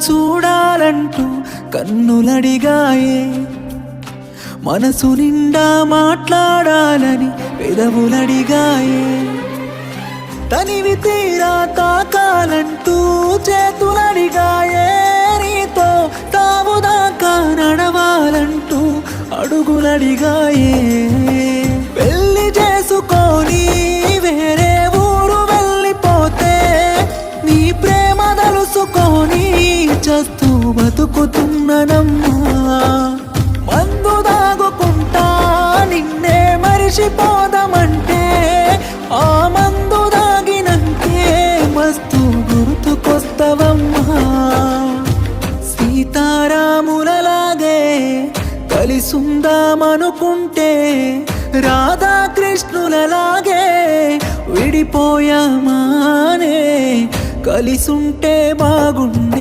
చూడాలంటూ కన్నులడిగాయే, మనసు నిండా మాట్లాడాలని పెదవులడిగాయే, తనివి తీరా తాకాలంటూ చేతులడిగాయే, నీతో తావుదాకా నడవాలంటూ అడుగులడిగాయే, పెళ్లి చేసుకొని వేరే ఊరు వెళ్ళిపోతే నీ ప్రేమ తలుసుకొని చస్తూ బతుకుతున్ననమ్మా, మందు దాగుకుంటా నిన్నే మరిచిపోదామంటే ఆ మందు దాగినంటే మస్తు గుర్తుకొస్తవమ్మా, సీతారాములలాగే కలిసుందామనుకుంటే రాధాకృష్ణులలాగే విడిపోయామానే, కలిసుంటే బాగుండే.